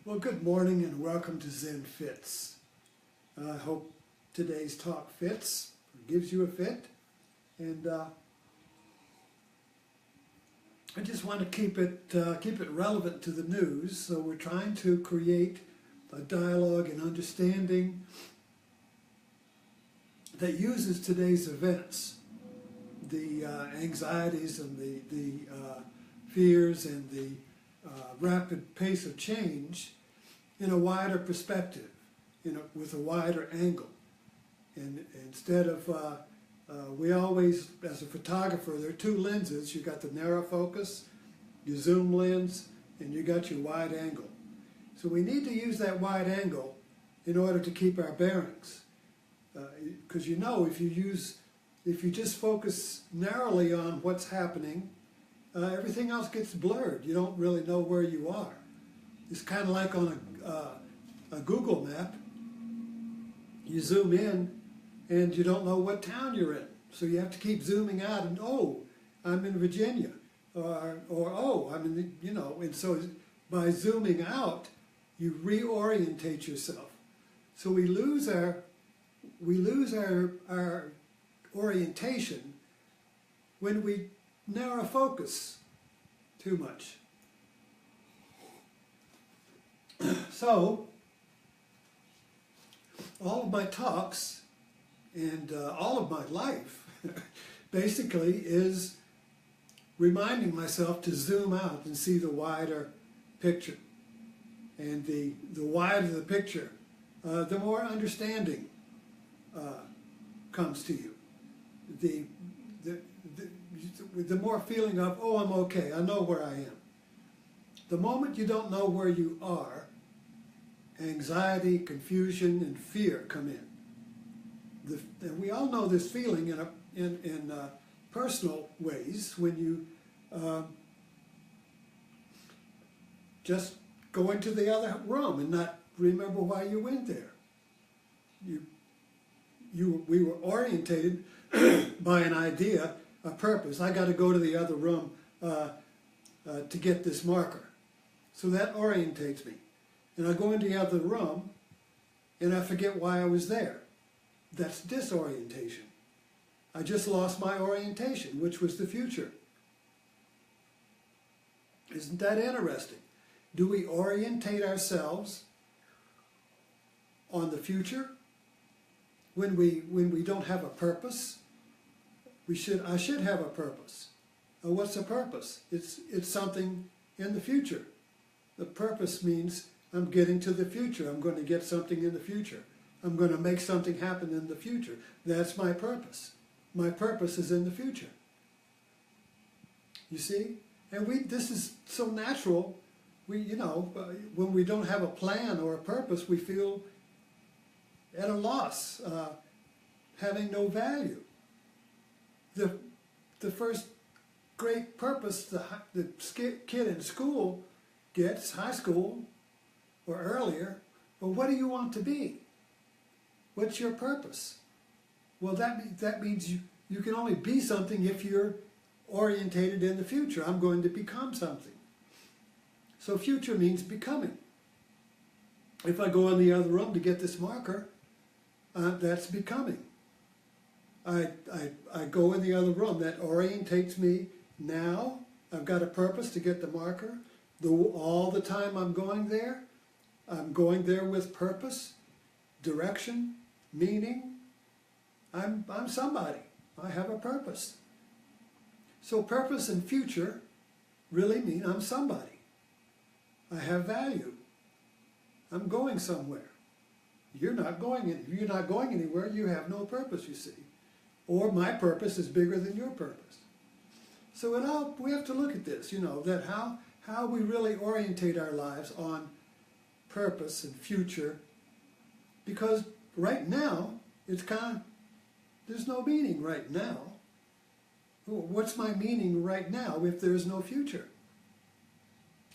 Well, good morning and welcome to Zen Fits. I hope today's talk fits, or gives you a fit, and I just want to keep it relevant to the news. So we're trying to create a dialogue and understanding that uses today's events, the anxieties and the fears and the rapid pace of change in a wider perspective, with a wider angle. And instead of, we always, as a photographer, there are two lenses. You got the narrow focus, your zoom lens, and you got your wide angle. So we need to use that wide angle in order to keep our bearings. Because if you just focus narrowly on what's happening, everything else gets blurred. You don't really know where you are. It's kind of like on a Google map. You zoom in and you don't know what town you're in. So you have to keep zooming out and, oh, I'm in Virginia. Or oh, I'm in the, and so by zooming out, you reorientate yourself. So we lose our orientation when we narrow focus too much. So, all of my talks and all of my life basically is reminding myself to zoom out and see the wider picture. And the wider the picture, the more understanding comes to you. The more feeling of, oh, I'm okay, I know where I am. The moment you don't know where you are, anxiety, confusion, and fear come in. And we all know this feeling in personal ways when you just go into the other room and not remember why you went there. We were orientated by an idea, a purpose. I got to go to the other room to get this marker. So that orientates me. And I go into the other room and I forget why I was there. That's disorientation. I just lost my orientation, which was the future. Isn't that interesting? Do we orientate ourselves on the future when we don't have a purpose? I should have a purpose. What's a purpose? It's something in the future. The purpose means I'm getting to the future. I'm going to get something in the future. I'm going to make something happen in the future. That's my purpose. My purpose is in the future. You see? And this is so natural. When we don't have a plan or a purpose, we feel at a loss, having no value. The first great purpose the kid in school gets, high school or earlier, well, what do you want to be? What's your purpose? Well, that means you can only be something if you're orientated in the future. I'm going to become something. So future means becoming. If I go in the other room to get this marker, that's becoming. I go in the other room. That orientates me now. I've got a purpose to get the marker. All the time I'm going there with purpose, direction, meaning. I'm somebody. I have a purpose. So purpose and future really mean I'm somebody. I have value. I'm going somewhere. You're not going anywhere. You have no purpose, you see. Or my purpose is bigger than your purpose. So we have to look at this, that how we really orientate our lives on purpose and future, because right now it's there's no meaning right now. What's my meaning right now if there's no future?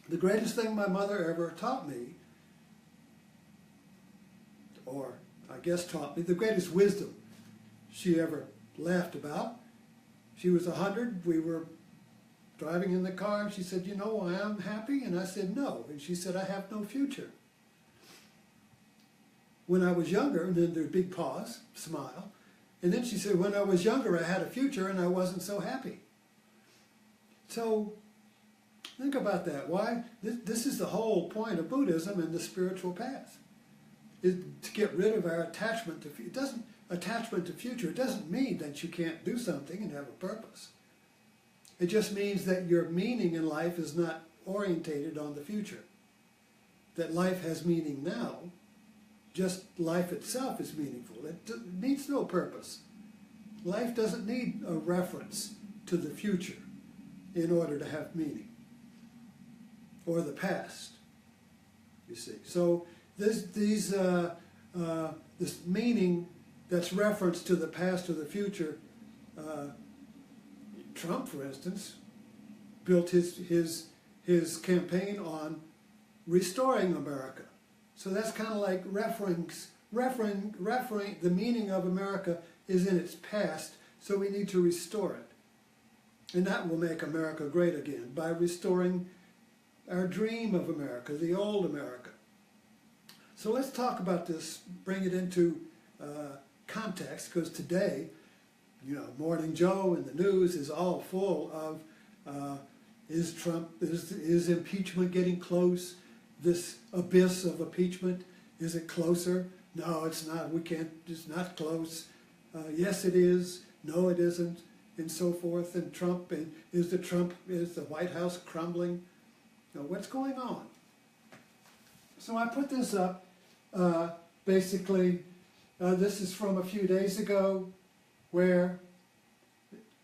The greatest thing my mother ever taught me, or I guess taught me, the greatest wisdom she ever laughed about. She was 100, we were driving in the car, and she said, you know why I'm happy? And I said, no. And she said, I have no future. When I was younger, and then there's big pause, smile, and then she said, when I was younger, I had a future and I wasn't so happy. So think about that. Why? This is the whole point of Buddhism and the spiritual path, is to get rid of our attachment to attachment to future. It doesn't mean that you can't do something and have a purpose. It just means that your meaning in life is not orientated on the future. That life has meaning now. Just life itself is meaningful. It needs no purpose. Life doesn't need a reference to the future in order to have meaning. Or the past, you see. So this meaning that's reference to the past or the future, Trump, for instance, built his campaign on restoring America. So that's kind of like referring the meaning of America is in its past, so we need to restore it. And that will make America great again by restoring our dream of America, the old America. So let's talk about this, bring it into context, because today, you know, Morning Joe and the news is all full of is impeachment getting close? This abyss of impeachment, is it closer? No, it's not. We can't. It's not close. Yes, it is. No, it isn't, and so forth. And Trump, and is the White House crumbling? You know, what's going on? So I put this up. Basically, this is from a few days ago, where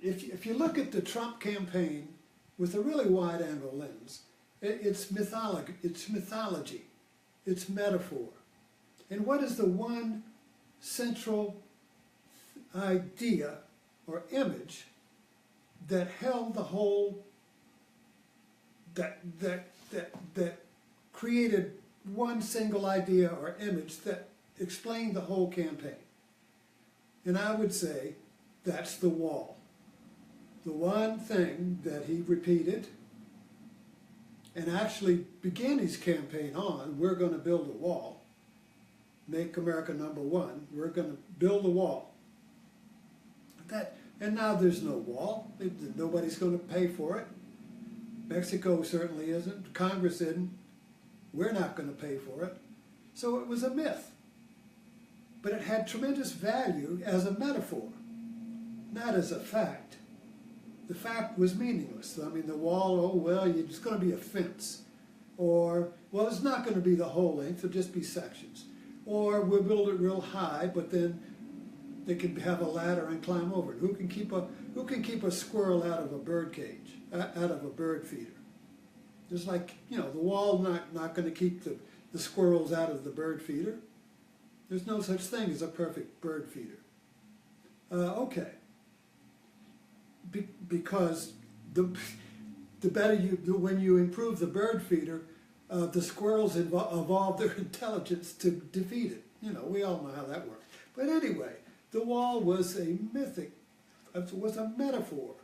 if you look at the Trump campaign with a really wide-angle lens, it's mythology, it's metaphor. And what is the one central idea or image that held the whole, that created one single idea or image that explained the whole campaign? And I would say that's the wall. The one thing that he repeated and actually began his campaign on, we're going to build a wall, make America number one, we're going to build a wall. And now there's no wall, nobody's going to pay for it. Mexico certainly isn't, Congress isn't, we're not going to pay for it. So it was a myth. But it had tremendous value as a metaphor, not as a fact. The fact was meaningless. I mean, the wall, oh, well, it's going to be a fence. Or, well, it's not going to be the whole length, it'll just be sections. Or we'll build it real high, but then they can have a ladder and climb over it. Who can keep a squirrel out of a bird cage, out of a bird feeder? It's like, you know, the wall not going to keep the squirrels out of the bird feeder. There's no such thing as a perfect bird feeder. Okay. Because the better when you improve the bird feeder, the squirrels evolve their intelligence to defeat it. You know, we all know how that works. But anyway, the wall was a metaphor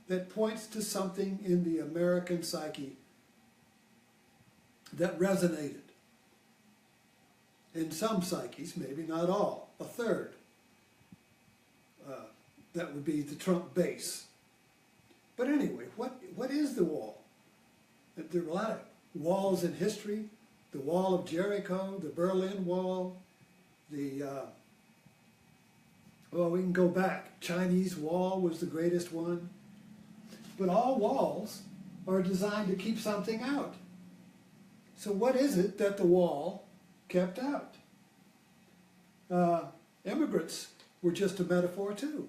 that points to something in the American psyche that resonated. In some psyches, maybe not all, a third. That would be the Trump base. But anyway, what is the wall? There are a lot of walls in history. The Wall of Jericho, the Berlin Wall, well, we can go back. Chinese Wall was the greatest one. But all walls are designed to keep something out. So what is it that the wall kept out? Immigrants were just a metaphor too.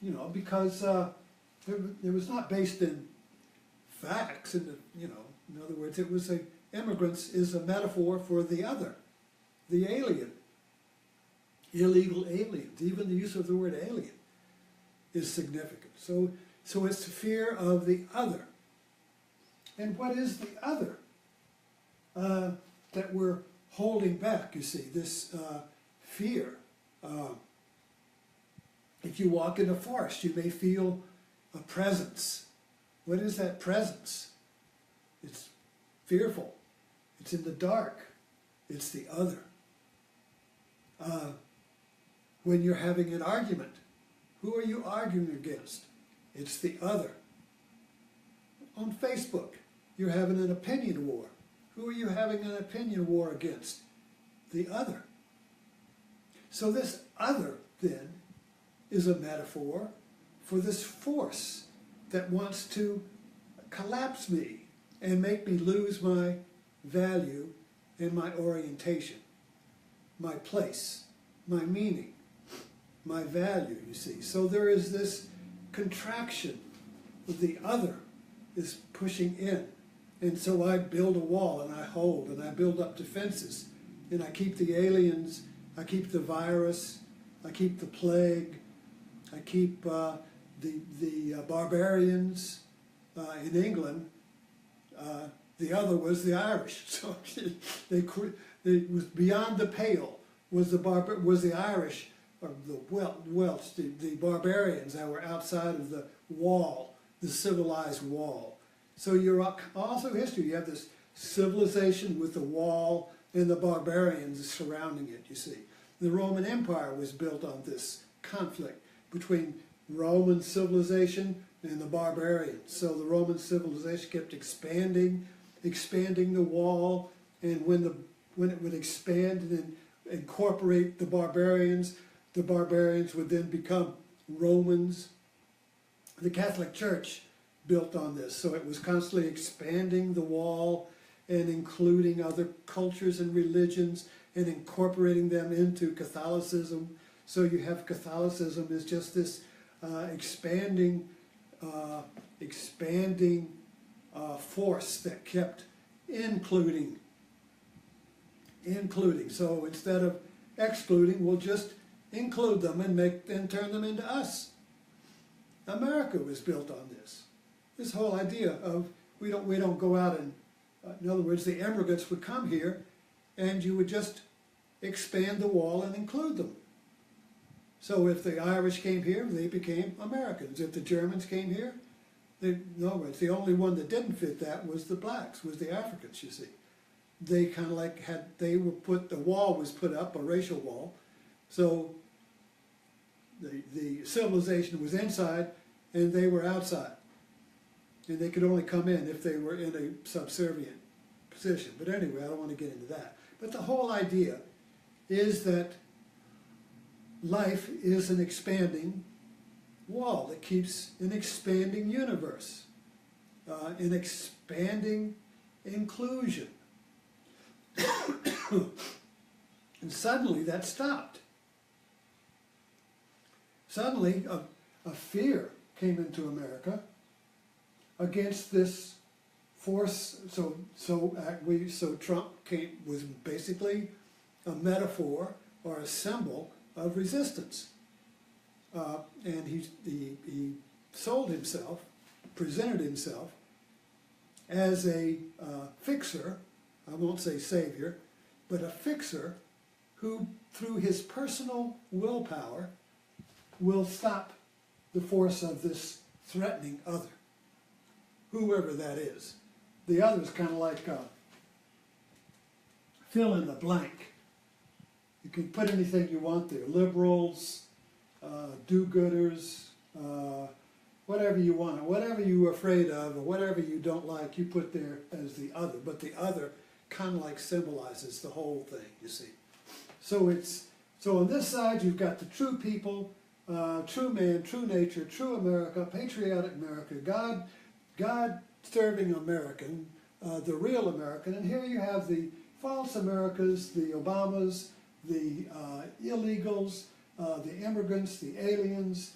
You know, because it was not based in facts, in other words, it was immigrants is a metaphor for the other, the alien, illegal aliens. Even the use of the word alien is significant. So it's the fear of the other. And what is the other that we're holding back? You see, this fear. If you walk in a forest, you may feel a presence. What is that presence? It's fearful. It's in the dark. It's the other. When you're having an argument, who are you arguing against? It's the other. On Facebook, you're having an opinion war. Who are you having an opinion war against? The other. So this other, then, is a metaphor for this force that wants to collapse me and make me lose my value and my orientation, my place, my meaning, my value, you see. So there is this contraction. The other is pushing in. And so I build a wall and I hold and I build up defenses and I keep the aliens, I keep the virus, I keep the plague, I keep the barbarians in England. The other was the Irish. So it was beyond the pale was the Irish, or the Welsh, the barbarians that were outside of the wall, the civilized wall. So you're all through history, you have this civilization with the wall and the barbarians surrounding it, you see. The Roman Empire was built on this conflict between Roman civilization and the barbarians. So the Roman civilization kept expanding the wall, and when it would expand and incorporate the barbarians would then become Romans. The Catholic Church built on this, so it was constantly expanding the wall and including other cultures and religions and incorporating them into Catholicism. So you have Catholicism is just this expanding force that kept including. So instead of excluding, we'll just include them and turn them into us. America was built on this. This whole idea of we don't go out and, in other words, the immigrants would come here and you would just expand the wall and include them. So if the Irish came here, they became Americans. If the Germans came here, in other words, the only one that didn't fit that was the blacks, was the Africans, you see. They kind of like the wall was put up, a racial wall, so the civilization was inside and they were outside. And they could only come in if they were in a subservient position. But anyway, I don't want to get into that. But the whole idea is that life is an expanding wall that keeps an expanding universe, an expanding inclusion. And suddenly that stopped. Suddenly a fear came into America against this force. So Trump was basically a metaphor or a symbol of resistance, and he sold himself, presented himself as a fixer. I won't say savior, but a fixer who, through his personal willpower, will stop the force of this threatening other, whoever that is. The other is kind of like fill in the blank. You can put anything you want there. Liberals, do-gooders, whatever you want, whatever you're afraid of, or whatever you don't like, you put there as the other. But the other kind of like symbolizes the whole thing, you see. So on this side you've got the true people, true man, true nature, true America, patriotic America, God-serving American, the real American. And here you have the false Americas, the Obamas, the illegals, the immigrants, the aliens,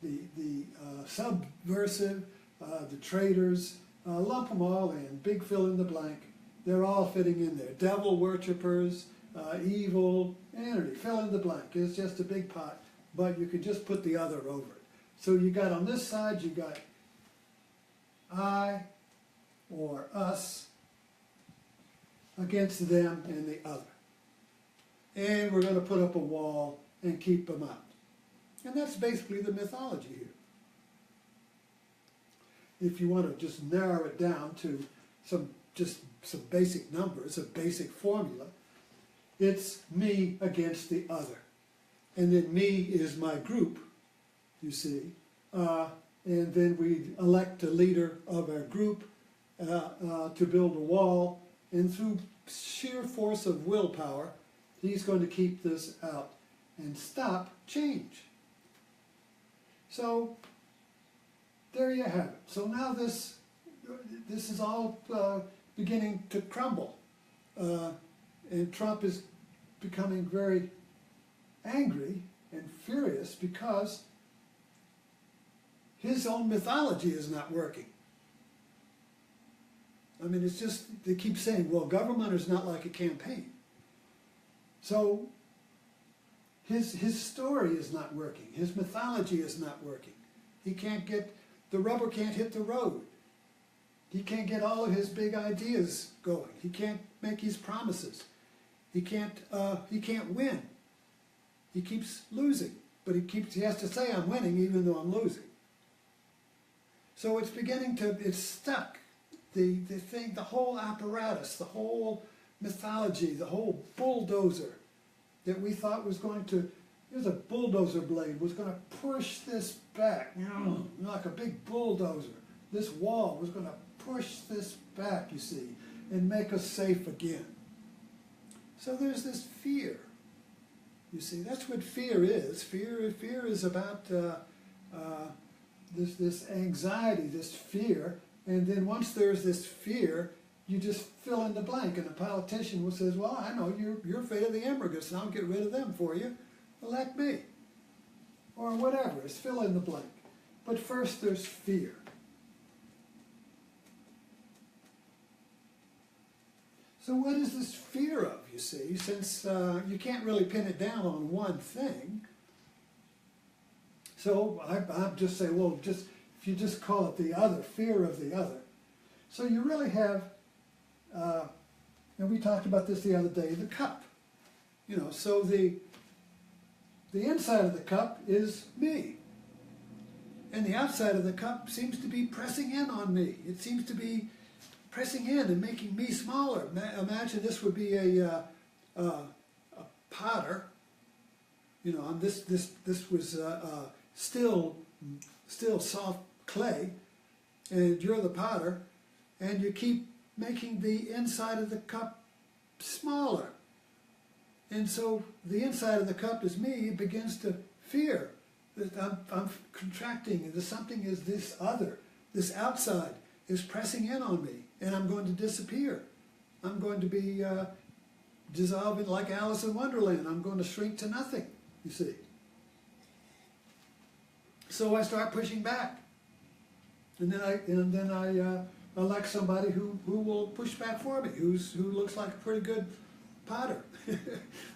the subversive, the traitors, lump them all in, big fill in the blank. They're all fitting in there. Devil worshippers, evil, entity, fill in the blank. It's just a big pot, but you could just put the other over it. So you got on this side, you got I or us against them and the other. And we're going to put up a wall and keep them out. And that's basically the mythology here. If you want to just narrow it down to some basic numbers, a basic formula, it's me against the other. And then me is my group, you see. And then we elect a leader of our group to build a wall. And through sheer force of willpower, he's going to keep this out and stop change. So there you have it. So now this is all beginning to crumble. And Trump is becoming very angry and furious because his own mythology is not working. I mean, it's just, they keep saying, well, government is not like a campaign. So his story is not working. His mythology is not working. He can't get, the rubber can't hit the road. He can't get all of his big ideas going. He can't make his promises. He can't win. He keeps losing, but he has to say I'm winning even though I'm losing. So it's beginning to, it's stuck. The thing, the whole apparatus, the whole mythology, the whole bulldozer that we thought was going to, here's a bulldozer blade, was going to push this back, like a big bulldozer. This wall was going to push this back, you see, and make us safe again. So there's this fear. You see, that's what fear is. Fear is about this anxiety, this fear, and then once there's this fear, you just fill in the blank, and the politician says, well, I know you're afraid of the immigrants, and I'll get rid of them for you. Elect me. Or whatever, it's fill in the blank. But first there's fear. So what is this fear of, you see, since you can't really pin it down on one thing. So I'm just saying, well, if you just call it the other, fear of the other. So you really have, and we talked about this the other day, the cup. You know, so the inside of the cup is me. And the outside of the cup seems to be pressing in on me. It seems to be pressing in and making me smaller. Imagine this would be a potter, you know, and this was still soft clay, and you're the potter, and you keep making the inside of the cup smaller. And so the inside of the cup is me. It begins to fear that I'm contracting, and something is this other, this outside is pressing in on me, and I'm going to disappear. I'm going to be dissolving like Alice in Wonderland. I'm going to shrink to nothing, you see. So I start pushing back, and then I elect somebody who will push back for me, who looks like a pretty good potter,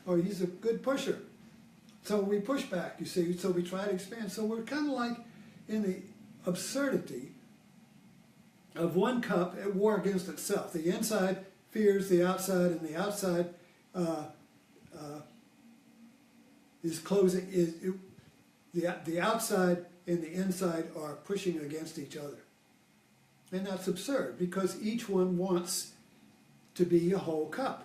or he's a good pusher. So we push back, you see. So we try to expand. So we're kind of like in the absurdity of one cup at war against itself. The inside fears the outside, and the outside is closing. The outside and the inside are pushing against each other. And that's absurd, because each one wants to be a whole cup.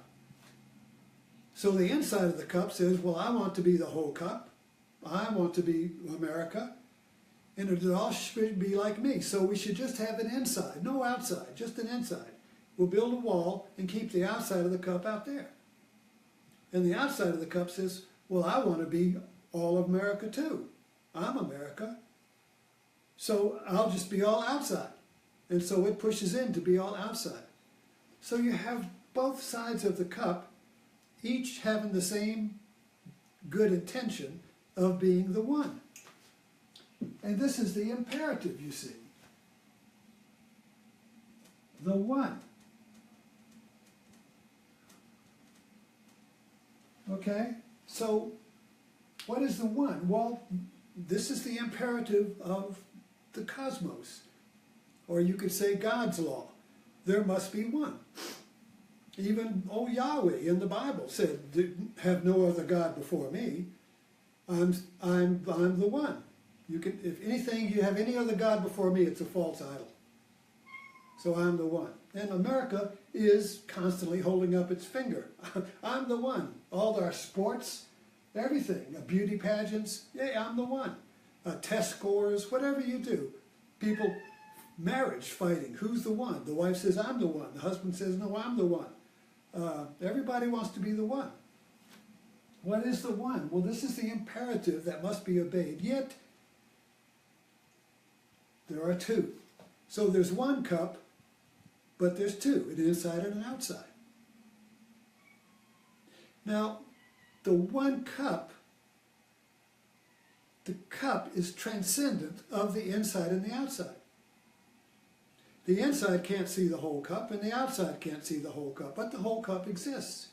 So the inside of the cup says, well, I want to be the whole cup. I want to be America. And it all should be like me. So we should just have an inside, no outside, just an inside. We'll build a wall and keep the outside of the cup out there. And the outside of the cup says, well, I want to be all of America too. I'm America. So I'll just be all outside. And so it pushes in to be all outside. So you have both sides of the cup, each having the same good intention of being the one. And this is the imperative, you see. The one. Okay? So, what is the one? Well, this is the imperative of the cosmos. Or you could say God's law. There must be one. Even Yahweh in the Bible said, have no other God before me. I'm the one. You can, if anything, you have any other God before me, it's a false idol. So I'm the one. And America is constantly holding up its finger. I'm the one. All our sports, everything, beauty pageants, yeah, I'm the one. Test scores, whatever you do. People, marriage fighting, who's the one? The wife says, I'm the one. The husband says, no, I'm the one. Everybody wants to be the one. What is the one? Well, this is the imperative that must be obeyed. Yet, there are two. So there's one cup, but there's two, an inside and an outside. Now, the one cup, the cup is transcendent of the inside and the outside. The inside can't see the whole cup, and the outside can't see the whole cup, but the whole cup exists.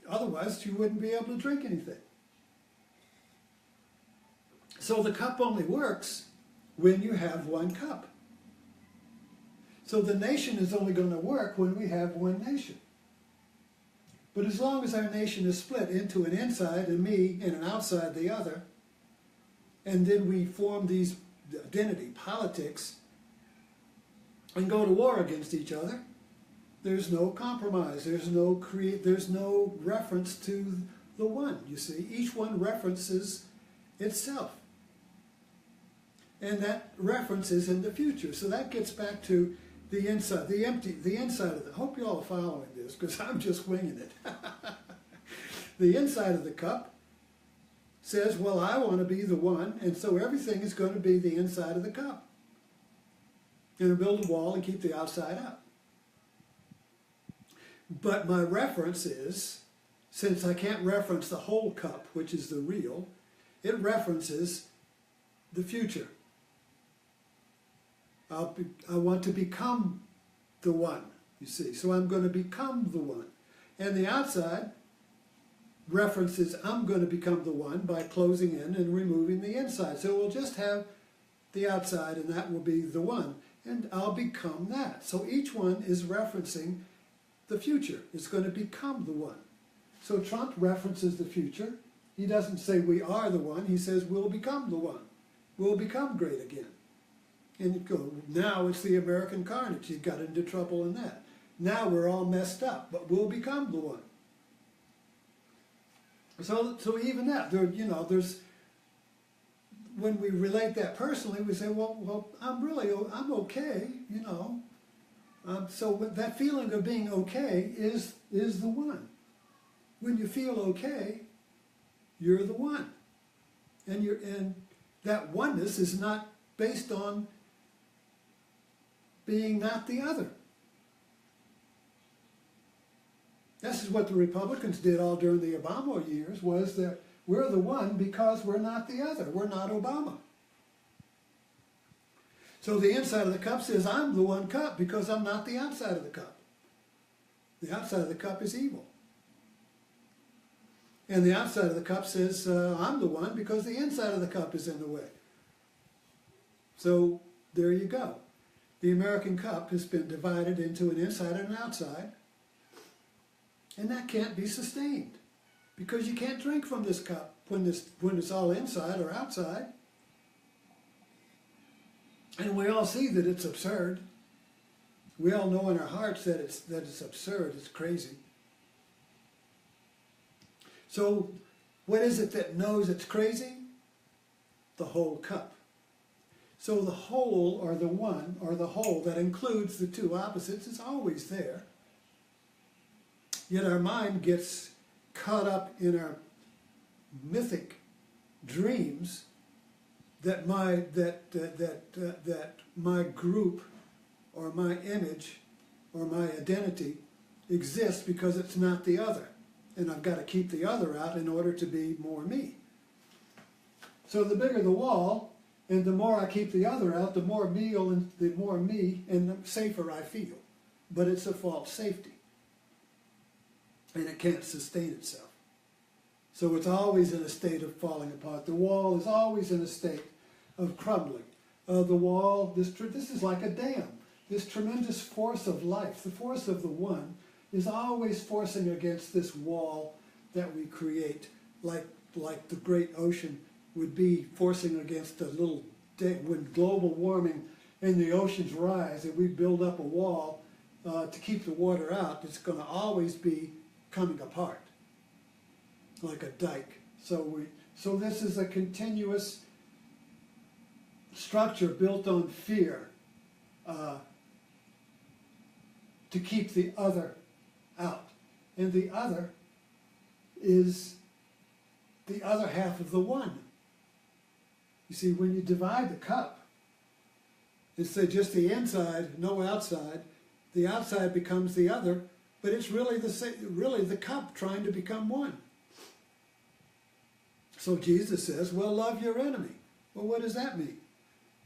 Otherwise, you wouldn't be able to drink anything. So the cup only works when you have one cup. So the nation is only going to work when we have one nation. But as long as our nation is split into an inside and me and an outside the other, and then we form these identity politics and go to war against each other, there's no compromise, there's no reference to the one, you see. Each one references itself. And that reference is in the future. So that gets back to the inside, the inside of the, I hope you all are following this, because I'm just winging it. The inside of the cup says, well, I want to be the one, and so everything is going to be the inside of the cup. And build a wall and keep the outside up. But my reference is, since I can't reference the whole cup, which is the real, it references the future. I want to become the one, you see. So I'm going to become the one. And the outside references I'm going to become the one by closing in and removing the inside. So we'll just have the outside, and that will be the one. And I'll become that. So each one is referencing the future. It's going to become the one. So Trump references the future. He doesn't say we are the one. He says we'll become the one. We'll become great again. And you go, now it's the American carnage. He got into trouble in that. Now we're all messed up, but we'll become the one. So even that, there's, when we relate that personally, we say, well, I'm okay, so that feeling of being okay is the one. When you feel okay, you're the one. And that oneness is not based on being not the other. This is what the Republicans did all during the Obama years, was that we're the one because we're not the other. We're not Obama. So the inside of the cup says, I'm the one cup because I'm not the outside of the cup. The outside of the cup is evil. And the outside of the cup says, I'm the one because the inside of the cup is in the way. So there you go. The American cup has been divided into an inside and an outside. And that can't be sustained. Because you can't drink from this cup when it's all inside or outside. And we all see that it's absurd. We all know in our hearts that it's absurd, it's crazy. So what is it that knows it's crazy? The whole cup. So the whole, or the one, or the whole that includes the two opposites is always there. Yet our mind gets caught up in our mythic dreams that my group or my image or my identity exists because it's not the other. And I've got to keep the other out in order to be more me. So the bigger the wall, and the more I keep the other out, the more me and the safer I feel. But it's a false safety. And it can't sustain itself. So it's always in a state of falling apart. The wall is always in a state of crumbling. The wall, this is like a dam. This tremendous force of life, the force of the one, is always forcing against this wall that we create like the great ocean would be forcing against a little when global warming and the oceans rise and we build up a wall to keep the water out, it's going to always be coming apart like a dike. So this is a continuous structure built on fear to keep the other out. And the other is the other half of the one. You see, when you divide the cup, it's just the inside, no outside. The outside becomes the other, but it's really the cup trying to become one. So Jesus says, well, love your enemy. Well, what does that mean?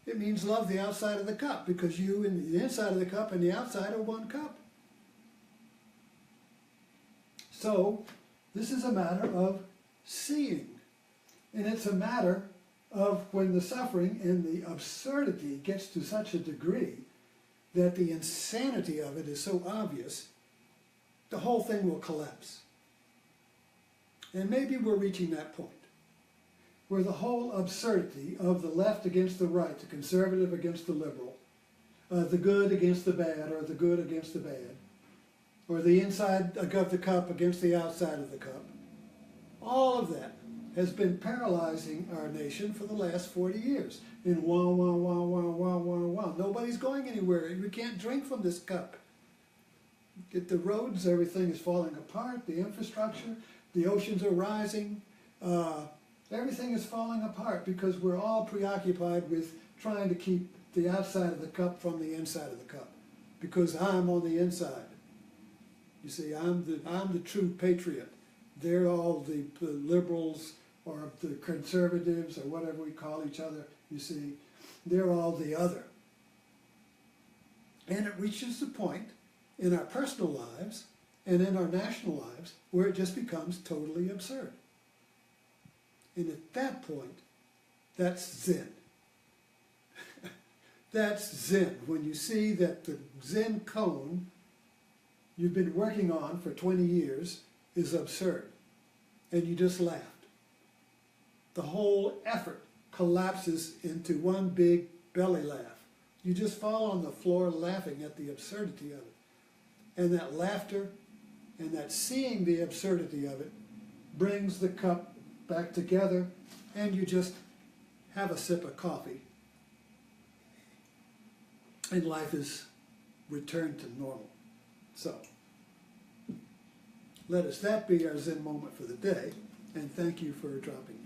It means love the outside of the cup, because you and the inside of the cup and the outside are one cup. So this is a matter of seeing. And it's a matter of when the suffering and the absurdity gets to such a degree that the insanity of it is so obvious, the whole thing will collapse. And maybe we're reaching that point, where the whole absurdity of the left against the right, the conservative against the liberal, the good against the bad, or the good against the bad, or the inside of the cup against the outside of the cup, all of that has been paralyzing our nation for the last 40 years. In wah, wah, wah, wah, wah, wah, wah. Nobody's going anywhere. We can't drink from this cup. Get the roads, everything is falling apart, the infrastructure, the oceans are rising. Everything is falling apart because we're all preoccupied with trying to keep the outside of the cup from the inside of the cup. Because I'm on the inside. You see, I'm the true patriot. They're all the liberals or the conservatives or whatever we call each other, you see. They're all the other. And it reaches the point in our personal lives and in our national lives where it just becomes totally absurd. And at that point, that's Zen. That's Zen. When you see that the Zen cone you've been working on for 20 years is absurd, and you just laughed. The whole effort collapses into one big belly laugh. You just fall on the floor laughing at the absurdity of it. And that laughter and that seeing the absurdity of it brings the cup back together, and you just have a sip of coffee, and life is returned to normal. So, let us that be our Zen moment for the day, and thank you for dropping in.